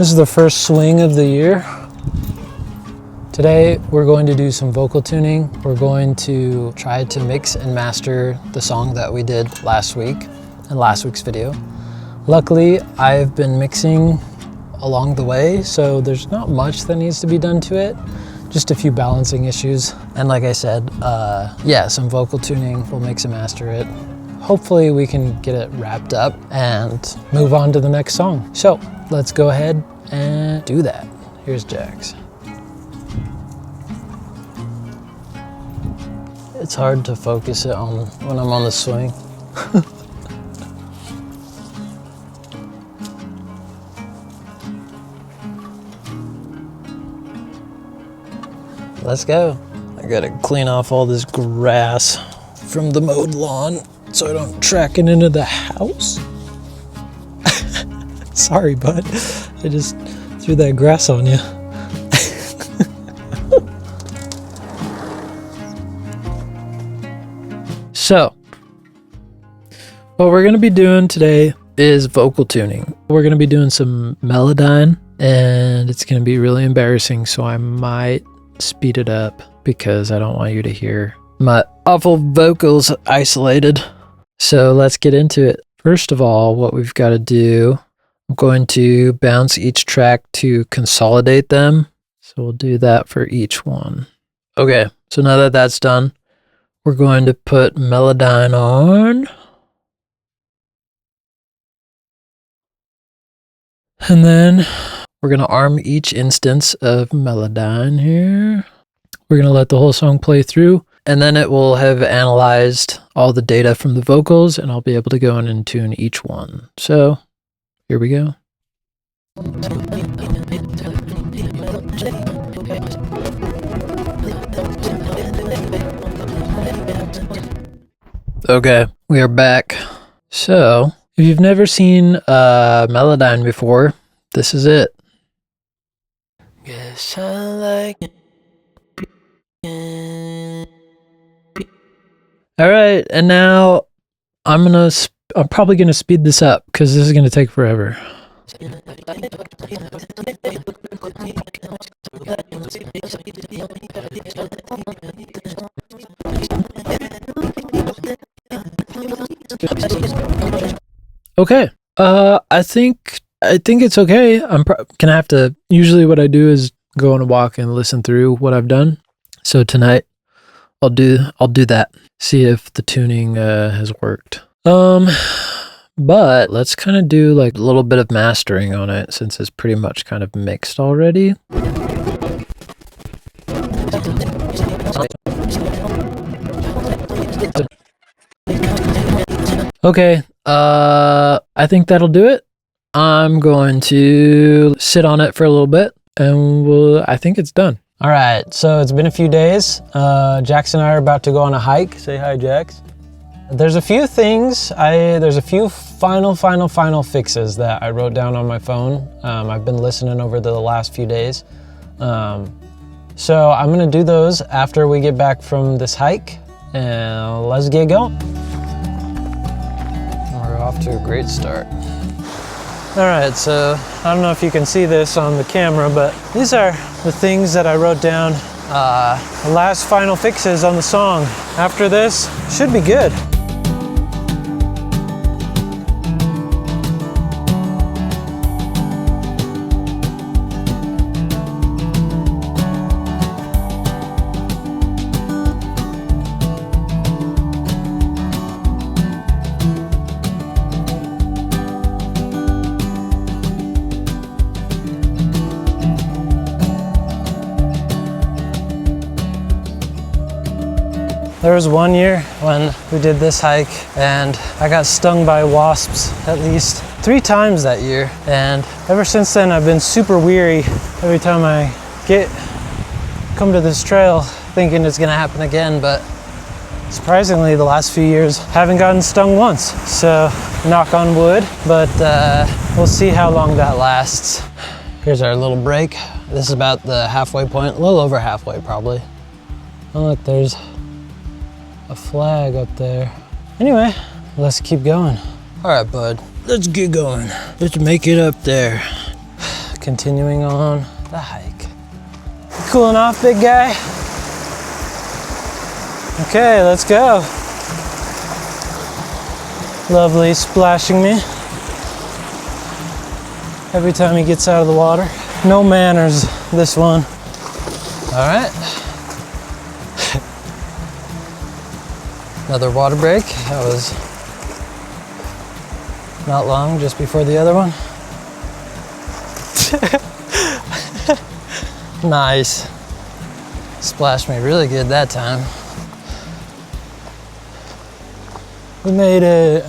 This is the first swing of the year. Today we're going to do some vocal tuning. We're going to try to mix and master the song that we did last week in last week's video. Luckily, I've been mixing along the way, so there's not much that needs to be done to it. Just a few balancing issues. And like I said, yeah, some vocal tuning. We'll mix and master it. Hopefully we can get it wrapped up and move on to the next song. So let's go ahead and do that. Here's Jax. It's hard to focus it on when I'm on the swing. Let's go. I gotta clean off all this grass from the mowed lawn so I don't track it into the house. Sorry, bud. I just threw that grass on you. So, what we're gonna be doing today is vocal tuning. We're gonna be doing some Melodyne, and it's gonna be really embarrassing, so I might speed it up because I don't want you to hear my awful vocals isolated. So let's get into it. First of all, what we've got to do, I'm going to bounce each track to consolidate them. So we'll do that for each one. Okay, so now that that's done, we're going to put Melodyne on. And then we're going to arm each instance of Melodyne here. We're going to let the whole song play through, and then it will have analyzed all the data from the vocals, and I'll be able to go in and tune each one. So here we go. Okay, we are back. So if you've never seen Melodyne before, this is it. Guess I like it. All right, and now I'm probably gonna speed this up because this is gonna take forever. Okay, I think it's okay. I'm gonna have to, usually what I do is go on a walk and listen through what I've done. So tonight I'll do that. See if the tuning has worked. But let's kind of do like a little bit of mastering on it since it's pretty much kind of mixed already. Okay, I think that'll do it. I'm going to sit on it for a little bit and I think it's done. All right, so it's been a few days. Jax and I are about to go on a hike. Say hi, Jax. There's a few things, there's a few final fixes that I wrote down on my phone. I've been listening over the last few days. So I'm gonna do those after we get back from this hike, and let's get going. We're off to a great start. All right, so I don't know if you can see this on the camera, but these are the things that I wrote down, the last final fixes on the song. After this, should be good. There was one year when we did this hike and I got stung by wasps at least 3 times that year. And ever since then, I've been super weary every time I come to this trail thinking it's gonna happen again. But surprisingly, the last few years, haven't gotten stung once. So knock on wood, but we'll see how long that lasts. Here's our little break. This is about the halfway point, a little over halfway probably. Oh look, there's a flag up there. Anyway, let's keep going. All right, bud, let's get going. Let's make it up there. continuing on the hike. Cooling off, big guy? Okay, let's go. Lovely splashing me every time he gets out of the water. No manners, this one. All right. Another water break. That was not long, just before the other one. Nice. Splashed me really good that time. We made it.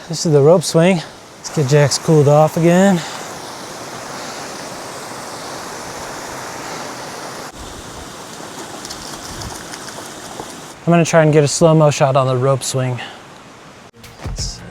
This is the rope swing. Let's get Jax cooled off again. I'm gonna try and get a slow-mo shot on the rope swing. Let's see.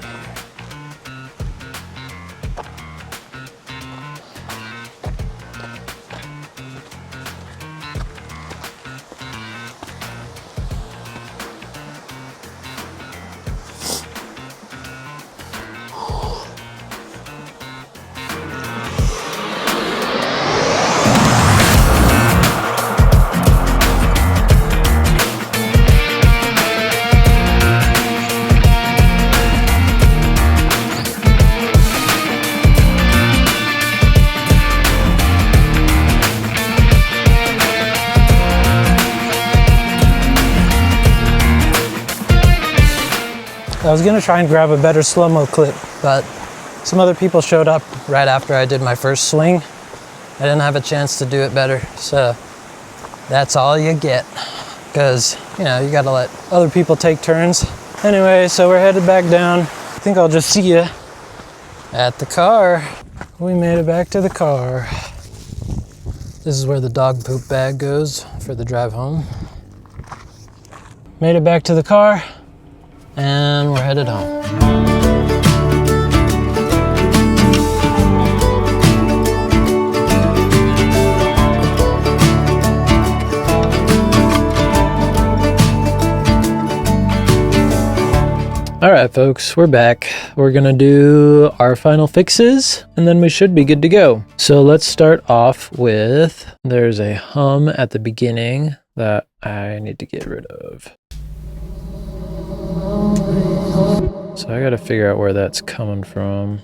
I was gonna try and grab a better slow-mo clip, but some other people showed up right after I did my first swing. I didn't have a chance to do it better, so that's all you get. Because, you know, you gotta let other people take turns. Anyway, so we're headed back down. I think I'll just see you at the car. We made it back to the car. This is where the dog poop bag goes for the drive home. Made it back to the car. And we're headed home. All right, folks, we're back. We're gonna do our final fixes, and then we should be good to go. So let's start off with, there's a hum at the beginning that I need to get rid of. So I gotta figure out where that's coming from.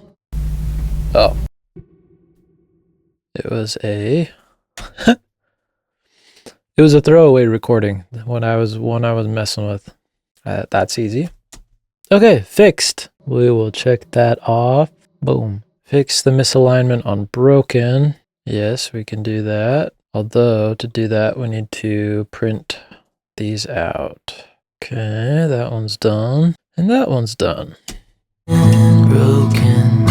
Oh. It was a it was a throwaway recording when I was messing with. That's easy. Okay, fixed. We will check that off. Boom. Fix the misalignment on broken. Yes, we can do that. Although to do that we need to print these out. Okay, that one's done. And that one's done. And broken.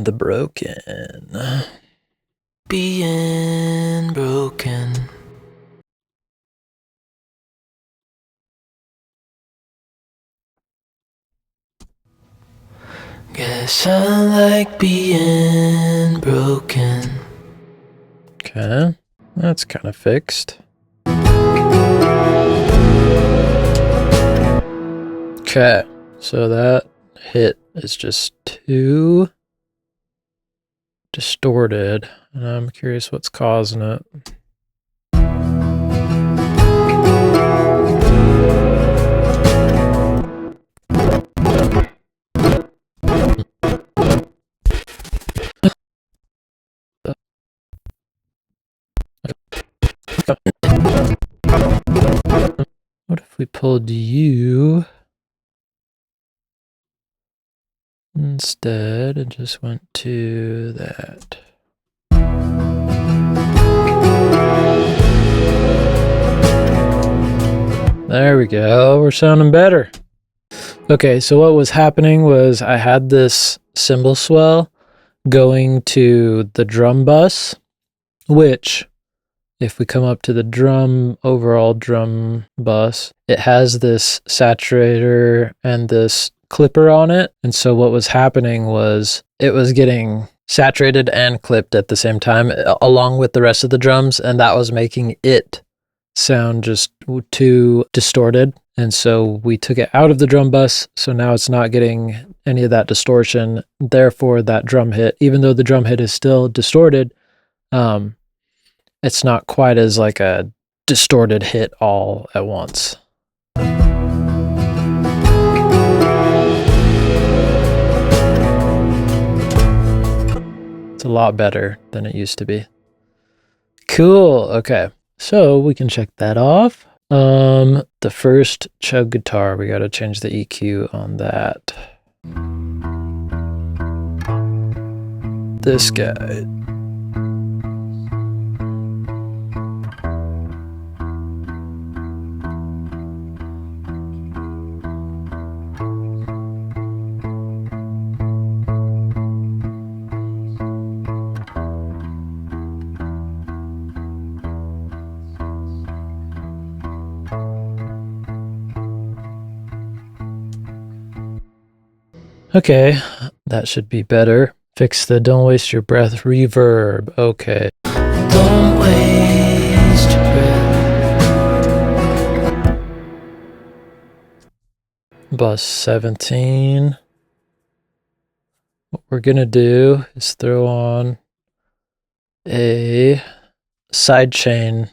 The broken. Being broken. Guess I like being broken. Okay, that's kind of fixed. Okay, so that hit is just too distorted, and I'm curious what's causing it. What if we pulled you instead and just went to that? There we go, we're sounding better. Okay, so what was happening was I had this cymbal swell going to the drum bus, which, if we come up to the overall drum bus, it has this saturator and this clipper on it. And so what was happening was it was getting saturated and clipped at the same time, along with the rest of the drums, and that was making it sound just too distorted. And so we took it out of the drum bus, so now it's not getting any of that distortion. Therefore, that drum hit, even though the drum hit is still distorted, it's not quite as like a distorted hit all at once. It's a lot better than it used to be. Cool. Okay. So we can check that off. The first chug guitar, we got to change the EQ on that. This guy. Okay, that should be better. Fix the don't waste your breath reverb. Okay. Don't waste your breath. Bus 17. What we're gonna do is throw on a sidechain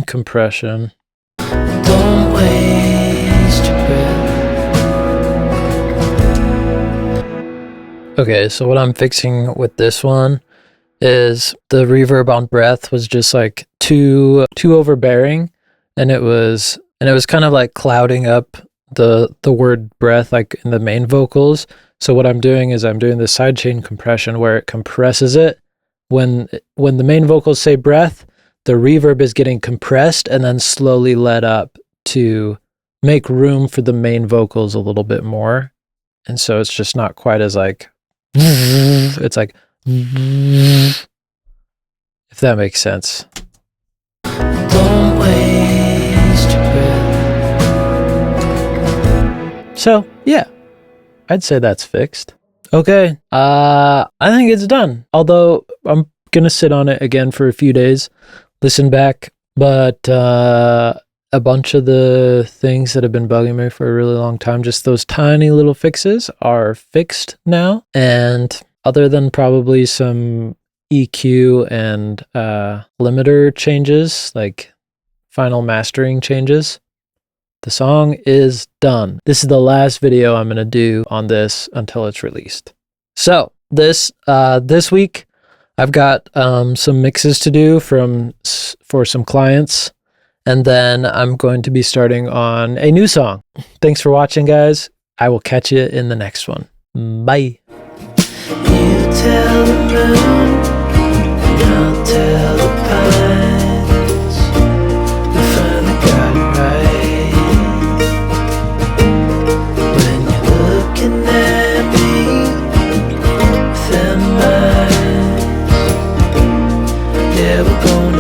compression. Don't waste your breath. Okay, so what I'm fixing with this one is the reverb on breath was just like too overbearing, and it was kind of like clouding up the word breath like in the main vocals. So what I'm doing is I'm doing the sidechain compression where it compresses it. When the main vocals say breath, the reverb is getting compressed and then slowly let up to make room for the main vocals a little bit more. And so it's just not quite as like, it's like, if that makes sense. Don't waste your breath. So yeah, I'd say that's fixed. Okay, I think it's done. Although I'm gonna sit on it again for a few days, listen back, but a bunch of the things that have been bugging me for a really long time, just those tiny little fixes, are fixed now. And other than probably some EQ and limiter changes, like final mastering changes, the song is done. This is the last video I'm going to do on this until it's released. So this week, I've got some mixes to do for some clients. And then I'm going to be starting on a new song. Thanks for watching, guys. I will catch you in the next one. Bye. You tell the moon, and I'll tell the pines. We finally got it right. When you're looking at me with them eyes, yeah, we're going